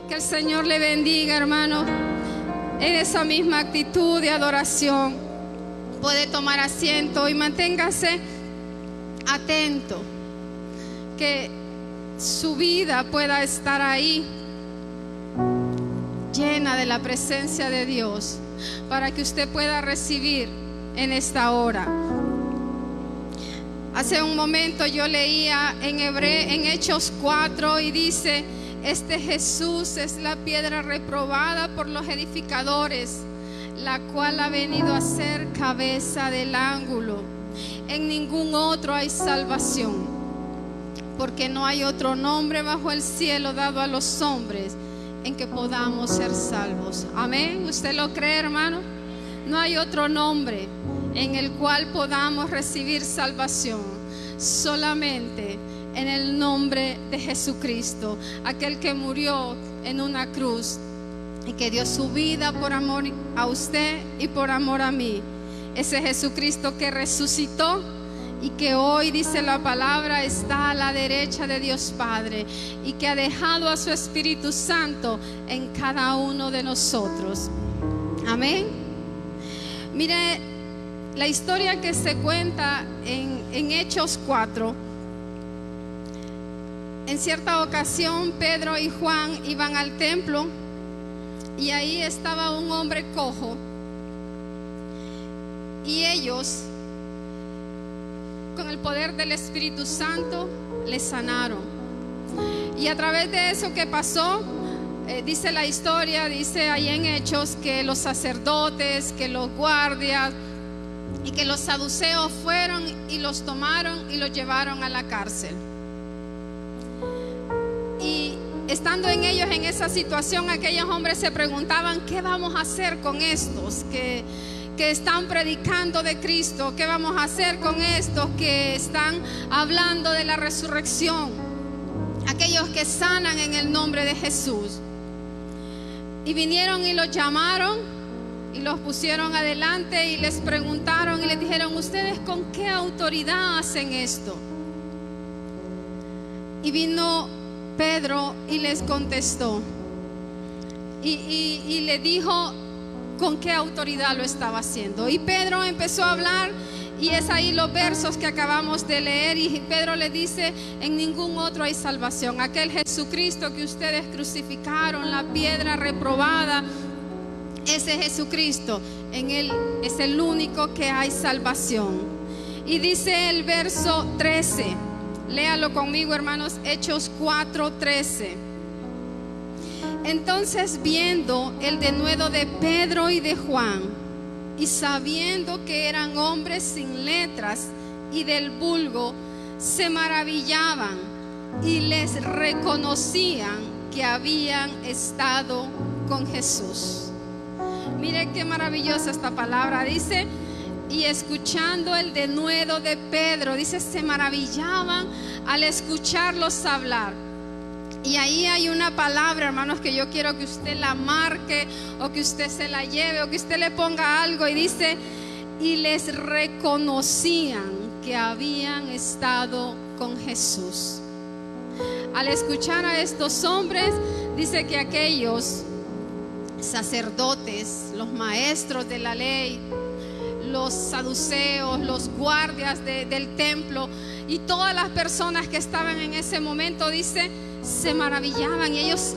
Que el Señor le bendiga, hermano. En esa misma actitud de adoración puede tomar asiento y manténgase atento, que su vida pueda estar ahí llena de la presencia de Dios, para que usted pueda recibir en esta hora. Hace un momento yo leía en Hechos 4 y dice: este Jesús es la piedra reprobada por los edificadores, la cual ha venido a ser cabeza del ángulo. En ningún otro hay salvación, porque no hay otro nombre bajo el cielo dado a los hombres en que podamos ser salvos. Amén. ¿Usted lo cree, hermano? No hay otro nombre en el cual podamos recibir salvación, solamente en el nombre de Jesucristo, aquel que murió en una cruz y que dio su vida por amor a usted y por amor a mí. Ese Jesucristo que resucitó y que hoy, dice la palabra, está a la derecha de Dios Padre, y que ha dejado a su Espíritu Santo en cada uno de nosotros. Amén. Mire la historia que se cuenta en Hechos 4. En cierta ocasión Pedro y Juan iban al templo y ahí estaba un hombre cojo, y ellos, con el poder del Espíritu Santo, le sanaron. Y a través de eso que pasó, dice la historia, dice ahí en Hechos, que los sacerdotes, que los guardias y que los saduceos fueron y los tomaron y los llevaron a la cárcel. Y estando en ellos en esa situación, aquellos hombres se preguntaban: ¿qué vamos a hacer con estos que están predicando de Cristo? ¿Qué vamos a hacer con estos que están hablando de la resurrección? Aquellos que sanan en el nombre de Jesús. Y vinieron y los llamaron y los pusieron adelante y les preguntaron y les dijeron: ¿ustedes con qué autoridad hacen esto? Y vino Pedro y les contestó y le dijo con qué autoridad lo estaba haciendo. Y Pedro empezó a hablar, y es ahí los versos que acabamos de leer. Y Pedro le dice: en ningún otro hay salvación. Aquel Jesucristo que ustedes crucificaron, la piedra reprobada, ese Jesucristo, en Él es el único que hay salvación. Y dice el verso 13, léalo conmigo, hermanos, Hechos 4:13. Entonces, viendo el denuedo de Pedro y de Juan, y sabiendo que eran hombres sin letras y del vulgo, se maravillaban y les reconocían que habían estado con Jesús. Mire qué maravillosa esta palabra. Dice: y escuchando el denuedo de Pedro, dice, se maravillaban al escucharlos hablar. Y ahí hay una palabra, hermanos, que yo quiero que usted la marque, o que usted se la lleve, o que usted le ponga algo. Y dice: y les reconocían que habían estado con Jesús. Al escuchar a estos hombres, dice que aquellos sacerdotes, los maestros de la ley, los saduceos, los guardias del templo y todas las personas que estaban en ese momento, dice, se maravillaban, y ellos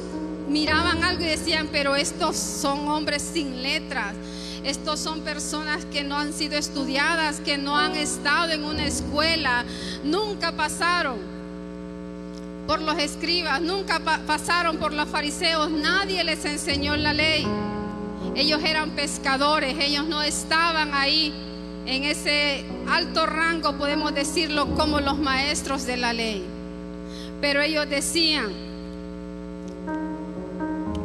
miraban algo y decían: pero estos son hombres sin letras, estos son personas que no han sido estudiadas, que no han estado en una escuela, nunca pasaron por los escribas, nunca pasaron por los fariseos, nadie les enseñó la ley. Ellos eran pescadores, ellos no estaban ahí en ese alto rango, podemos decirlo, como los maestros de la ley. Pero ellos decían: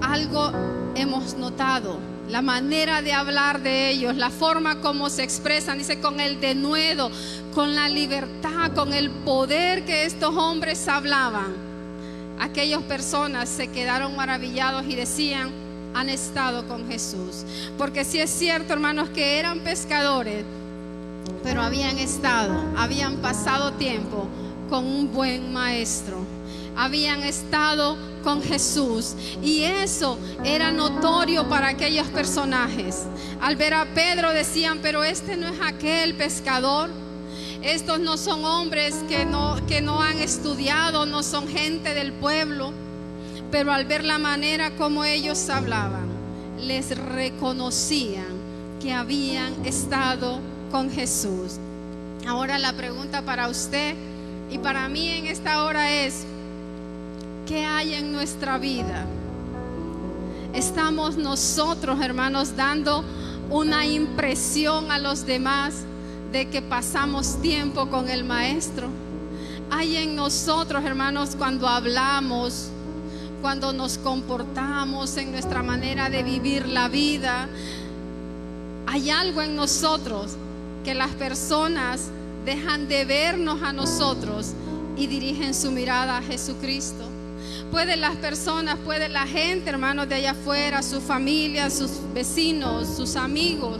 algo hemos notado, la manera de hablar de ellos, la forma como se expresan, dice, con el denuedo, con la libertad, con el poder que estos hombres hablaban. Aquellas personas se quedaron maravillados y decían: han estado con Jesús. Porque sí es cierto, hermanos, que eran pescadores, pero habían pasado tiempo con un buen maestro, habían estado con Jesús, y eso era notorio para aquellos personajes. Al ver a Pedro decían: pero este no es aquel pescador, estos no son hombres que no han estudiado, no son gente del pueblo. Pero al ver la manera como ellos hablaban, les reconocían que habían estado con Jesús. Ahora la pregunta para usted y para mí en esta hora es: ¿qué hay en nuestra vida? ¿Estamos nosotros, hermanos, dando una impresión a los demás de que pasamos tiempo con el Maestro? ¿Hay en nosotros, hermanos, cuando hablamos, cuando nos comportamos, en nuestra manera de vivir la vida, hay algo en nosotros que las personas dejan de vernos a nosotros y dirigen su mirada a Jesucristo? Puede la gente, hermanos, de allá afuera, su familia, sus vecinos, sus amigos,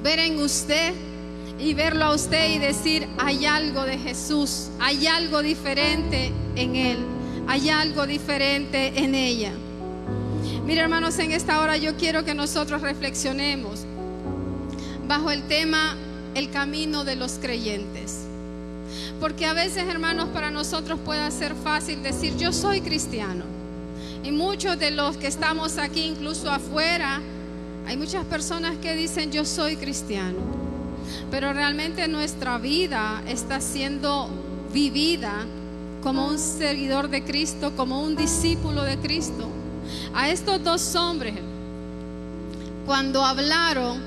ver en usted y verlo a usted y decir: hay algo de Jesús, hay algo diferente en él, hay algo diferente en ella. Mira, hermanos, en esta hora yo quiero que nosotros reflexionemos bajo el tema: el camino de los creyentes. Porque a veces, hermanos, para nosotros puede ser fácil decir: yo soy cristiano. Y muchos de los que estamos aquí, incluso afuera, hay muchas personas que dicen: yo soy cristiano. Pero realmente nuestra vida está siendo vivida como un seguidor de Cristo, como un discípulo de Cristo. A estos dos hombres, cuando hablaron,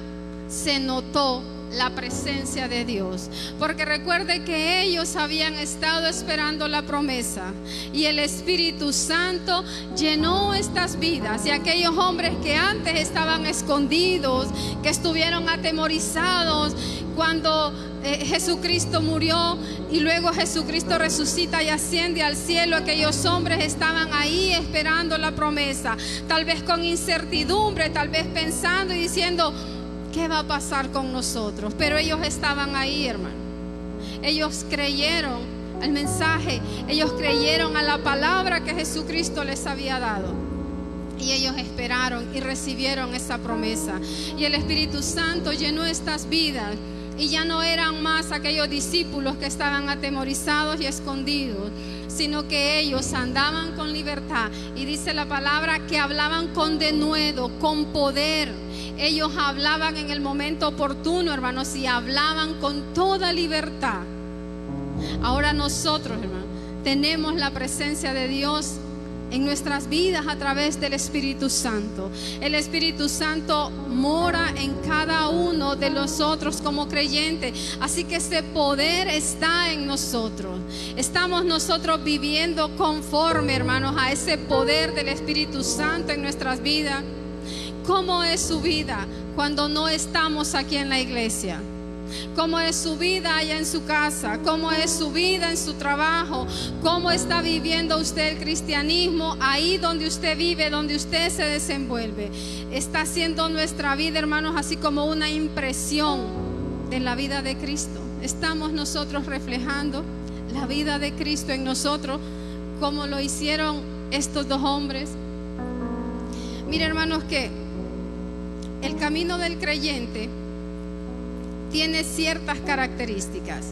se notó la presencia de Dios, porque recuerde que ellos habían estado esperando la promesa, y el Espíritu Santo llenó estas vidas. Y aquellos hombres que antes estaban escondidos, que estuvieron atemorizados cuando Jesucristo murió y luego Jesucristo resucita y asciende al cielo, aquellos hombres estaban ahí esperando la promesa, tal vez con incertidumbre, tal vez pensando y diciendo: ¿qué va a pasar con nosotros? Pero ellos estaban ahí, hermano. Ellos creyeron al mensaje, ellos creyeron a la palabra que Jesucristo les había dado, y ellos esperaron y recibieron esa promesa. Y el Espíritu Santo llenó estas vidas, y ya no eran más aquellos discípulos que estaban atemorizados y escondidos, sino que ellos andaban con libertad. Y dice la palabra que hablaban con denuedo, con poder. Ellos hablaban en el momento oportuno, hermanos, y hablaban con toda libertad. Ahora nosotros, hermanos, tenemos la presencia de Dios en nuestras vidas a través del Espíritu Santo. El Espíritu Santo mora en cada uno de nosotros como creyentes, así que ese poder está en nosotros. Estamos nosotros viviendo conforme, hermanos, a ese poder del Espíritu Santo en nuestras vidas. ¿Cómo es su vida cuando no estamos aquí en la iglesia? ¿Cómo es su vida allá en su casa? ¿Cómo es su vida en su trabajo? ¿Cómo está viviendo usted el cristianismo ahí donde usted vive, donde usted se desenvuelve? Está haciendo nuestra vida, hermanos, así como una impresión de la vida de Cristo. Estamos nosotros reflejando la vida de Cristo en nosotros, como lo hicieron estos dos hombres. Mire, hermanos, que el camino del creyente tiene ciertas características,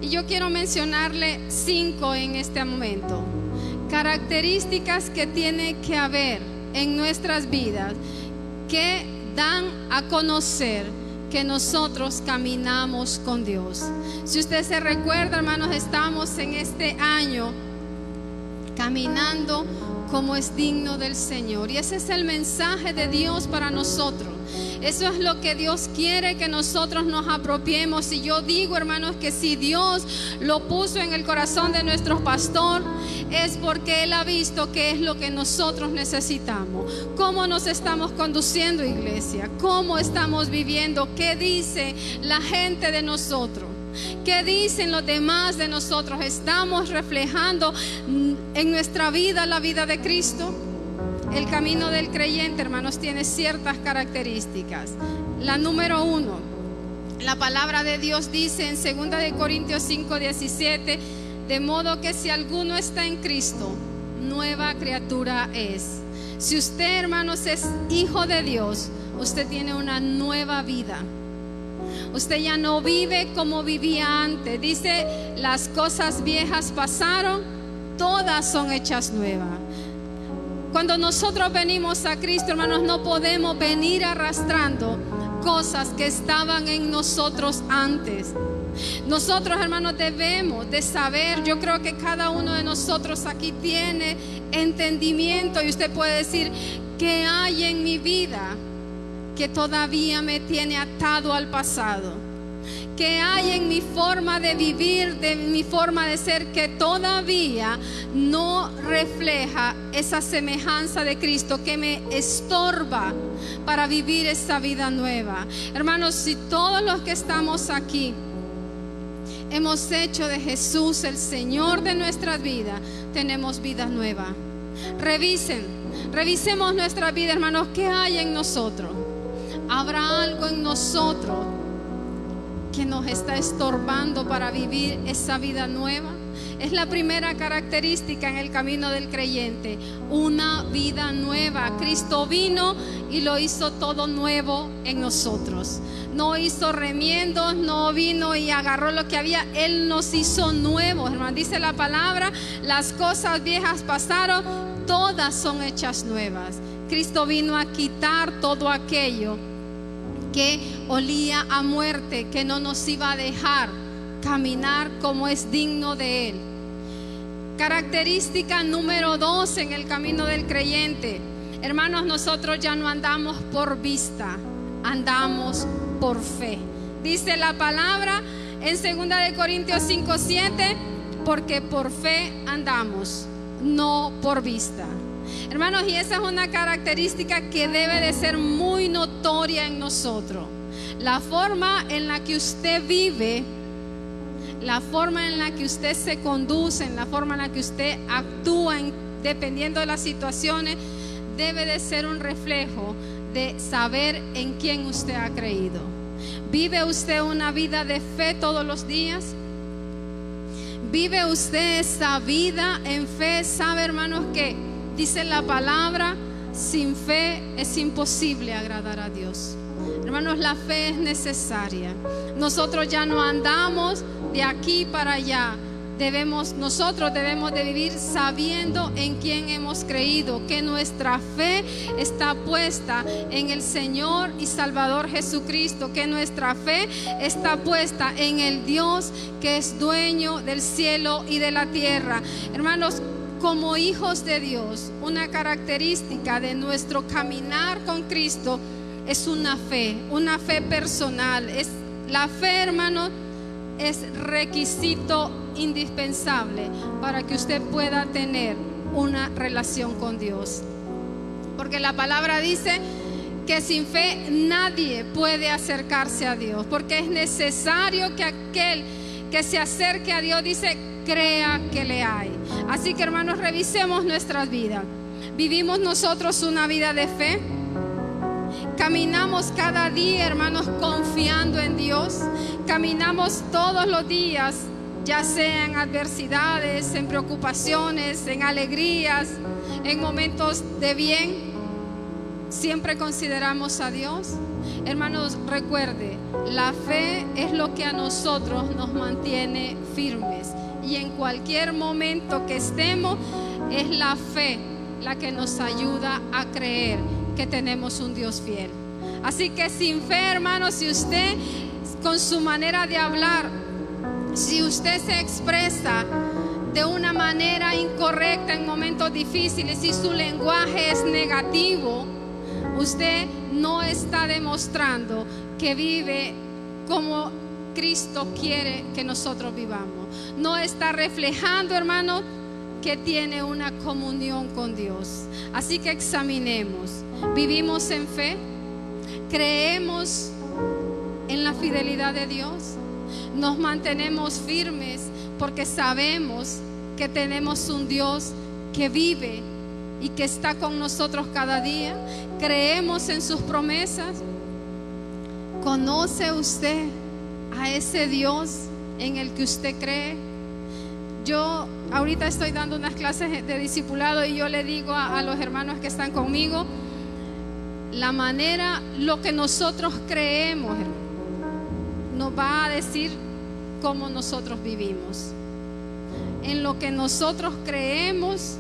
y yo quiero mencionarle 5 en este momento. Características que tiene que haber en nuestras vidas, que dan a conocer que nosotros caminamos con Dios. Si usted se recuerda, hermanos, estamos en este año caminando como es digno del Señor, y ese es el mensaje de Dios para nosotros. Eso es lo que Dios quiere que nosotros nos apropiemos. Y yo digo, hermanos, que si Dios lo puso en el corazón de nuestro pastor, es porque Él ha visto que es lo que nosotros necesitamos. ¿Cómo nos estamos conduciendo, iglesia? ¿Cómo estamos viviendo? ¿Qué dice la gente de nosotros? ¿Qué dicen los demás de nosotros? ¿Estamos reflejando en nuestra vida la vida de Cristo? El camino del creyente, hermanos, tiene ciertas características. La número 1, La palabra de Dios dice en 2 de Corintios 5:17, de modo que si alguno está en Cristo, nueva criatura es. Si usted, hermanos, es hijo de Dios, usted tiene una nueva vida. Usted ya no vive como vivía antes. Dice, las cosas viejas pasaron, todas son hechas nuevas. Cuando nosotros venimos a Cristo, hermanos, no podemos venir arrastrando cosas que estaban en nosotros antes. Nosotros, hermanos, debemos de saber. Yo creo que cada uno de nosotros aquí tiene entendimiento, y usted puede decir, ¿qué hay en mi vida que todavía me tiene atado al pasado? ¿Qué hay en mi forma de vivir, de mi forma de ser, que todavía no refleja esa semejanza de Cristo, que me estorba para vivir esta vida nueva? Hermanos, si todos los que estamos aquí hemos hecho de Jesús el Señor de nuestras vidas, tenemos vida nueva. Revisemos nuestra vida, hermanos. ¿Qué hay en nosotros? ¿Habrá algo en nosotros que nos está estorbando para vivir esa vida nueva? Es la primera característica en el camino del creyente, una vida nueva. Cristo vino y lo hizo todo nuevo en nosotros. No hizo remiendos, no vino y agarró lo que había. Él nos hizo nuevos, hermano. Dice la palabra, las cosas viejas pasaron, todas son hechas nuevas. Cristo vino a quitar todo aquello que olía a muerte, que no nos iba a dejar caminar como es digno de Él. Característica número 2 en el camino del creyente. Hermanos, nosotros ya no andamos por vista, andamos por fe. Dice la palabra en 2 de Corintios 5:7, porque por fe andamos, no por vista. Hermanos, y esa es una característica que debe de ser muy notoria en nosotros. La forma en la que usted vive, la forma en la que usted se conduce, en la forma en la que usted actúa, dependiendo de las situaciones, debe de ser un reflejo de saber en quién usted ha creído. ¿Vive usted una vida de fe todos los días? ¿Vive usted esa vida en fe? ¿Sabe, hermanos, que dice la palabra, sin fe es imposible agradar a Dios? Hermanos, la fe es necesaria. Nosotros ya no andamos de aquí para allá. Nosotros debemos de vivir sabiendo en quién hemos creído, que nuestra fe está puesta en el Señor y Salvador Jesucristo, que nuestra fe está puesta en el Dios que es dueño del cielo y de la tierra. Hermanos, como hijos de Dios, una característica de nuestro caminar con Cristo es una fe personal. La fe, hermano, es requisito indispensable para que usted pueda tener una relación con Dios. Porque la palabra dice que sin fe nadie puede acercarse a Dios, porque es necesario que aquel que se acerque a Dios, dice, crea que le hay. Así que, hermanos, revisemos nuestras vidas. ¿Vivimos nosotros una vida de fe? Caminamos cada día, hermanos, confiando en Dios. Caminamos todos los días, ya sea en adversidades, en preocupaciones, en alegrías, en momentos de bien. Siempre consideramos a Dios. Hermanos, recuerde, la fe es lo que a nosotros nos mantiene firmes. Y en cualquier momento que estemos, es la fe la que nos ayuda a creer que tenemos un Dios fiel. Así que sin fe, hermanos, si usted con su manera de hablar, si usted se expresa de una manera incorrecta en momentos difíciles, si su lenguaje es negativo, usted no está demostrando que vive como Cristo quiere que nosotros vivamos. No está reflejando, hermano, que tiene una comunión con Dios. Así que examinemos. ¿Vivimos en fe? ¿Creemos en la fidelidad de Dios? ¿Nos mantenemos firmes porque sabemos que tenemos un Dios que vive y que está con nosotros cada día? ¿Creemos en sus promesas? ¿Conoce usted a ese Dios en el que usted cree? Yo ahorita estoy dando unas clases de discipulado y yo le digo a los hermanos que están conmigo, la manera, lo que nosotros creemos, nos va a decir cómo nosotros vivimos. En lo que nosotros creemos,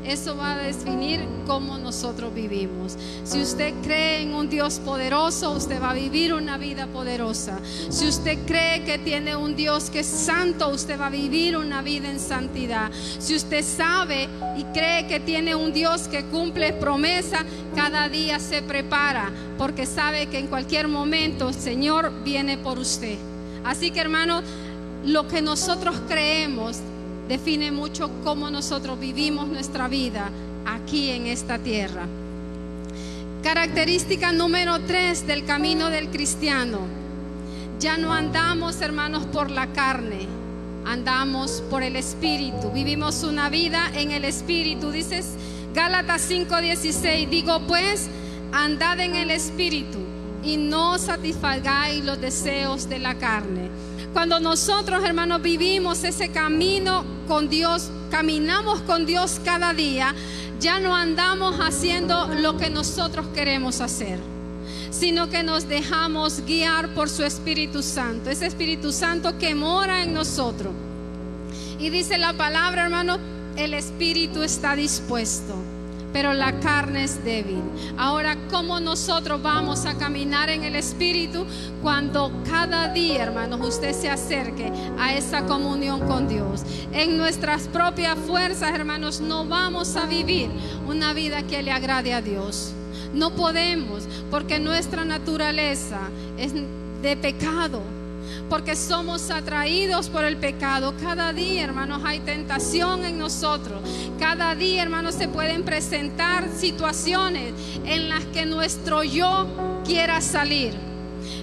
eso va a definir cómo nosotros vivimos. Si usted cree en un Dios poderoso, usted va a vivir una vida poderosa. Si usted cree que tiene un Dios que es santo, usted va a vivir una vida en santidad. Si usted sabe y cree que tiene un Dios que cumple promesa, cada día se prepara, porque sabe que en cualquier momento el Señor viene por usted. Así que, hermano, lo que nosotros creemos define mucho cómo nosotros vivimos nuestra vida aquí en esta tierra. Característica número 3 del camino del cristiano: ya no andamos, hermanos, por la carne, andamos por el Espíritu. Vivimos una vida en el Espíritu. Dices Gálatas 5:16, digo pues, andad en el Espíritu y no satisfagáis los deseos de la carne. Cuando nosotros, hermanos, vivimos ese camino con Dios, caminamos con Dios cada día, ya no andamos haciendo lo que nosotros queremos hacer, sino que nos dejamos guiar por su Espíritu Santo, ese Espíritu Santo que mora en nosotros. Y dice la palabra, hermano, el Espíritu está dispuesto, pero la carne es débil. Ahora, ¿cómo nosotros vamos a caminar en el Espíritu? Cuando cada día, hermanos, usted se acerque a esa comunión con Dios. En nuestras propias fuerzas, hermanos, no vamos a vivir una vida que le agrade a Dios. No podemos, porque nuestra naturaleza es de pecado, porque somos atraídos por el pecado. Cada día, hermanos, hay tentación en nosotros. Cada día, hermanos, se pueden presentar situaciones en las que nuestro yo quiera salir.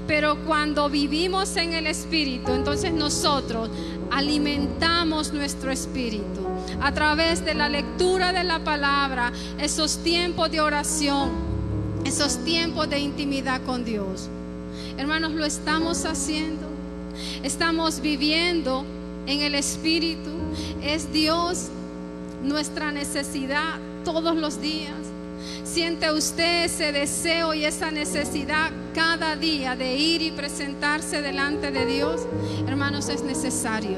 Pero cuando vivimos en el Espíritu, entonces nosotros alimentamos nuestro espíritu a través de la lectura de la palabra, esos tiempos de oración, esos tiempos de intimidad con Dios. Hermanos, lo estamos haciendo. Estamos viviendo en el Espíritu. Es Dios nuestra necesidad todos los días. ¿Siente usted ese deseo y esa necesidad cada día de ir y presentarse delante de Dios? Hermanos, es necesario.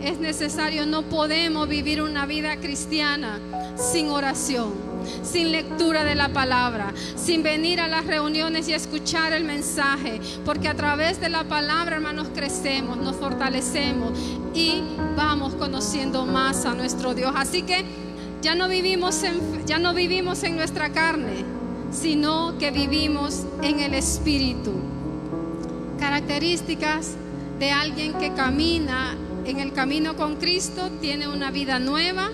Es necesario. No podemos vivir una vida cristiana sin oración, sin lectura de la palabra, sin venir a las reuniones y escuchar el mensaje, porque a través de la palabra, hermanos, crecemos, nos fortalecemos y vamos conociendo más a nuestro Dios. Así que ya no vivimos en nuestra carne, sino que vivimos en el Espíritu. Características de alguien que camina en el camino con Cristo: tiene una vida nueva,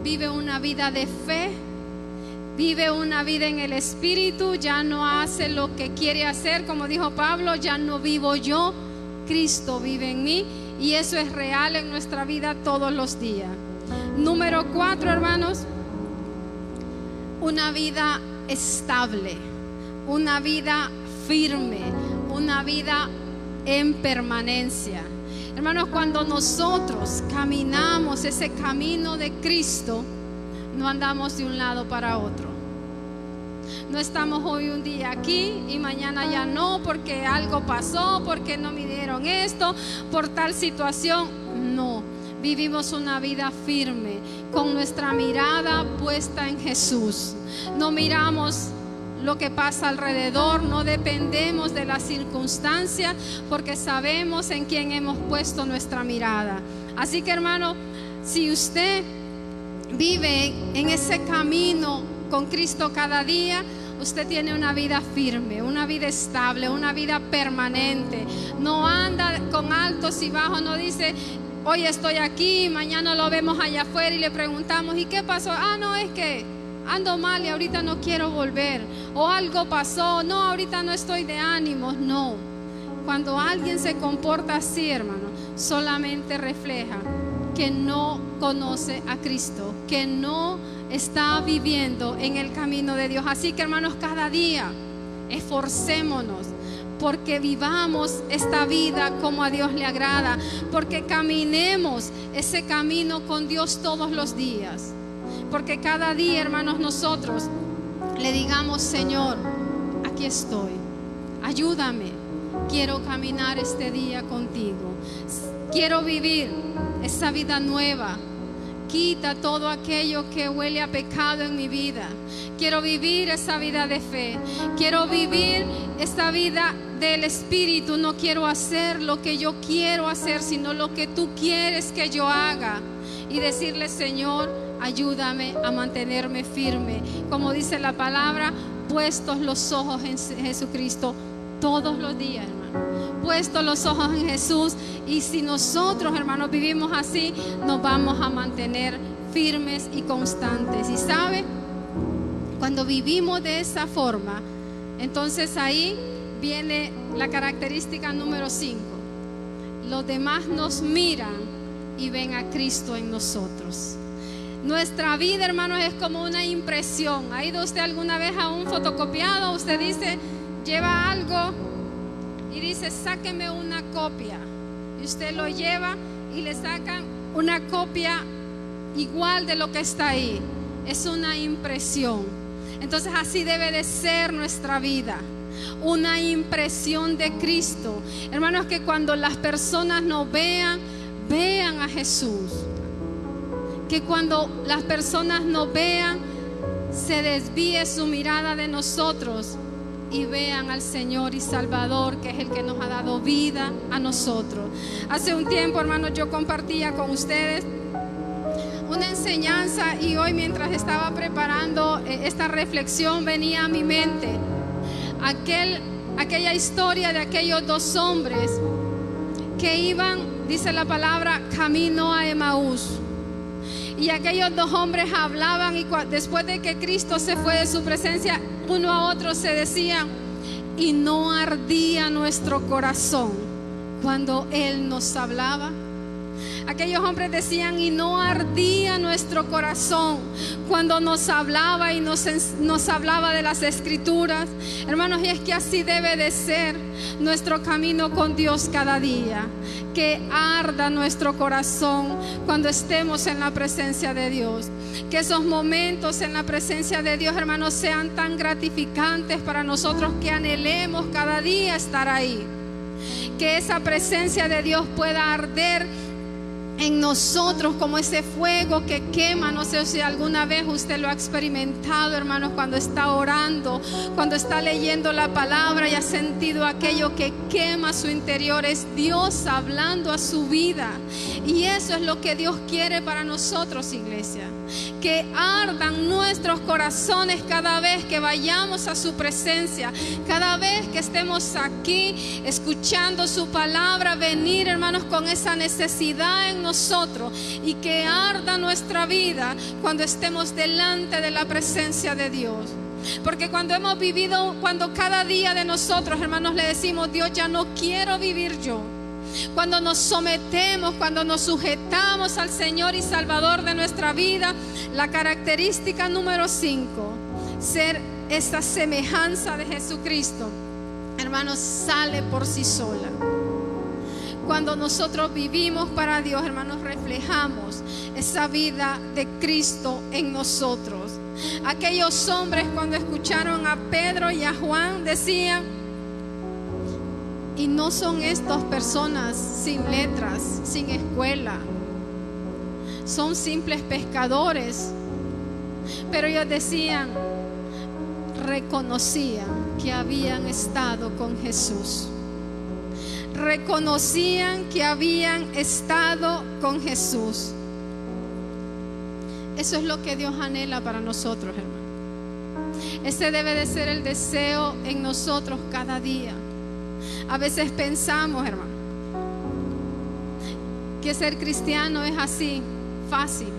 vive una vida de fe, vive una vida en el Espíritu, ya no hace lo que quiere hacer, como dijo Pablo, ya no vivo yo, Cristo vive en mí, y eso es real en nuestra vida todos los días. Número 4, hermanos, una vida estable, una vida firme, una vida en permanencia. Hermanos, cuando nosotros caminamos ese camino de Cristo, no andamos de un lado para otro. No estamos hoy un día aquí y mañana ya no, porque algo pasó, porque no me dieron esto, por tal situación. No, vivimos una vida firme, con nuestra mirada puesta en Jesús. No miramos lo que pasa alrededor, no dependemos de las circunstancias, porque sabemos en quién hemos puesto nuestra mirada. Así que, hermano, si usted vive en ese camino con Cristo cada día, usted tiene una vida firme, una vida estable, una vida permanente. No anda con altos y bajos, no dice: hoy estoy aquí, mañana lo vemos allá afuera y le preguntamos: ¿y qué pasó? Ah, no, es que ando mal y ahorita no quiero volver. O algo pasó, no, ahorita no estoy de ánimos. No, cuando alguien se comporta así, hermano, solamente refleja que no conoce a Cristo, que no está viviendo en el camino de Dios. Así que, hermanos, cada día esforcémonos porque vivamos esta vida como a Dios le agrada, porque caminemos ese camino con Dios todos los días, porque cada día, hermanos, nosotros le digamos: Señor, aquí estoy, ayúdame, quiero caminar este día contigo, quiero vivir esa vida nueva. Quita todo aquello que huele a pecado en mi vida. Quiero vivir esa vida de fe. Quiero vivir esta vida del Espíritu. No quiero hacer lo que yo quiero hacer, sino lo que tú quieres que yo haga. Y decirle: Señor, ayúdame a mantenerme firme. Como dice la palabra, puestos los ojos en Jesucristo todos los días, hermano. Puestos los ojos en Jesús. Y si nosotros, hermanos, vivimos así, nos vamos a mantener firmes y constantes. Y sabe, cuando vivimos de esa forma, entonces ahí viene la característica número 5. Los demás nos miran y ven a Cristo en nosotros. Nuestra vida, hermanos, es como una impresión. ¿Ha ido usted alguna vez a un fotocopiado? Usted dice, lleva algo y dice: sáqueme una copia. Y usted lo lleva y le sacan una copia igual de lo que está ahí. Es una impresión. Entonces así debe de ser nuestra vida, una impresión de Cristo. Hermanos, que cuando las personas nos vean, vean a Jesús. Que cuando las personas nos vean, se desvíe su mirada de nosotros y vean al Señor y Salvador, que es el que nos ha dado vida a nosotros. Hace un tiempo, hermanos, yo compartía con ustedes una enseñanza, y hoy, mientras estaba preparando esta reflexión, venía a mi mente aquella historia de aquellos 2 hombres que iban, dice la palabra, camino a Emaús. Y aquellos 2 hombres hablaban, y después de que Cristo se fue de su presencia, uno a otro se decían: y no ardía nuestro corazón cuando Él nos hablaba. Aquellos hombres decían: y no ardía nuestro corazón cuando nos hablaba y nos hablaba de las Escrituras. Hermanos, y es que así debe de ser nuestro camino con Dios cada día. Que arda nuestro corazón cuando estemos en la presencia de Dios. Que esos momentos en la presencia de Dios, hermanos, sean tan gratificantes para nosotros que anhelemos cada día estar ahí. Que esa presencia de Dios pueda arder en nosotros como ese fuego que quema. No sé si alguna vez usted lo ha experimentado, hermanos, cuando está orando, cuando está leyendo la palabra y ha sentido aquello que quema su interior. Es Dios hablando a su vida, y eso es lo que Dios quiere para nosotros, iglesia. Que ardan nuestros corazones cada vez que vayamos a su presencia, cada vez que estemos aquí escuchando su palabra, venir, hermanos, con esa necesidad en nosotros, y que arda nuestra vida cuando estemos delante de la presencia de Dios. Porque cuando hemos vivido, cuando cada día de nosotros, hermanos, le decimos: Dios, ya no quiero vivir yo. Cuando nos sometemos, cuando nos sujetamos al Señor y Salvador de nuestra vida, la característica número 5, ser esa semejanza de Jesucristo, hermanos, sale por sí sola. Cuando nosotros vivimos para Dios, hermanos, reflejamos esa vida de Cristo en nosotros. Aquellos hombres, cuando escucharon a Pedro y a Juan, decían: y no son estas personas sin letras, sin escuela, son simples pescadores. Pero ellos decían, reconocían que habían estado con Jesús. Reconocían que habían estado con Jesús. Eso es lo que Dios anhela para nosotros, hermano. Ese debe de ser el deseo en nosotros cada día. A veces pensamos, hermano, que ser cristiano es así, fácil.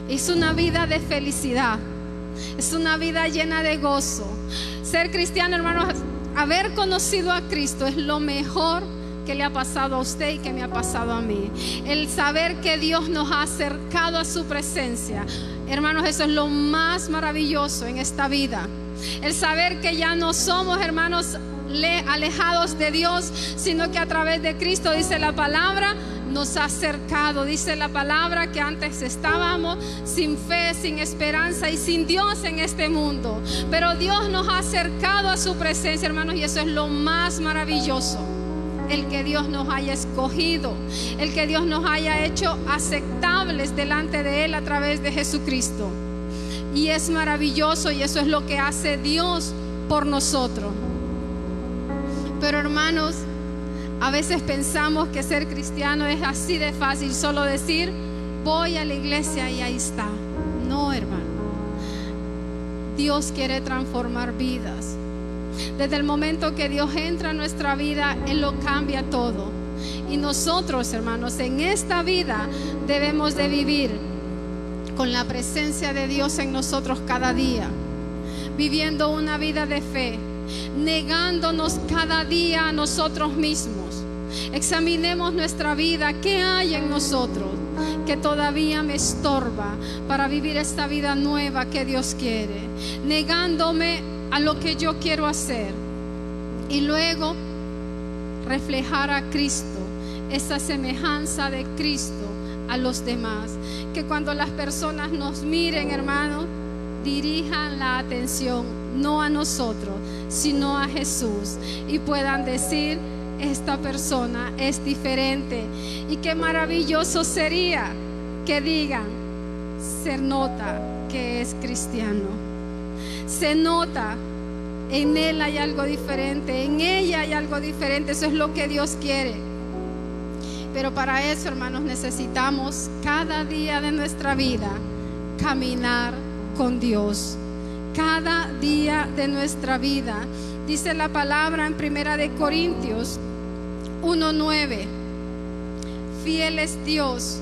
Es una vida de felicidad, es una vida llena de gozo. Ser cristiano, hermano, haber conocido a Cristo es lo mejor que le ha pasado a usted y que me ha pasado a mí. El saber que Dios nos ha acercado a su presencia, hermanos, eso es lo más maravilloso en esta vida. El saber que ya no somos, hermanos, alejados de Dios, sino que a través de Cristo, dice la palabra, nos ha acercado. Dice la palabra que antes estábamos sin fe, sin esperanza y sin Dios en este mundo, pero Dios nos ha acercado a su presencia, hermanos, y eso es lo más maravilloso. El que Dios nos haya escogido, el que Dios nos haya hecho aceptables delante de Él a través de Jesucristo. Y es maravilloso, y eso es lo que hace Dios por nosotros. Pero hermanos, a veces pensamos que ser cristiano es así de fácil, solo decir voy a la iglesia y ahí está. No, hermano. Dios quiere transformar vidas. Desde el momento que Dios entra en nuestra vida, Él lo cambia todo. Y nosotros, hermanos, en esta vida debemos de vivir con la presencia de Dios en nosotros cada día, viviendo una vida de fe, negándonos cada día a nosotros mismos. Examinemos nuestra vida, qué hay en nosotros que todavía me estorba para vivir esta vida nueva que Dios quiere, negándome a lo que yo quiero hacer, y luego reflejar a Cristo, esa semejanza de Cristo a los demás. Que cuando las personas nos miren, hermanos, dirijan la atención no a nosotros, sino a Jesús, y puedan decir: esta persona es diferente. Y qué maravilloso sería que digan: se nota que es cristiano, se nota, en él hay algo diferente, en ella hay algo diferente. Eso es lo que Dios quiere. Pero para eso, hermanos, necesitamos cada día de nuestra vida caminar con Dios. Cada día de nuestra vida. Dice la palabra en 1 Corintios 1:9: fiel es Dios,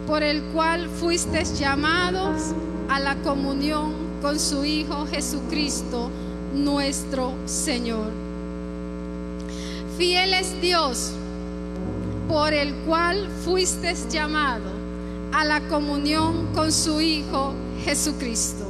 por el cual fuisteis llamados a la comunión con su Hijo Jesucristo nuestro Señor. Fiel es Dios, por el cual fuisteis llamados a la comunión con su Hijo Jesucristo.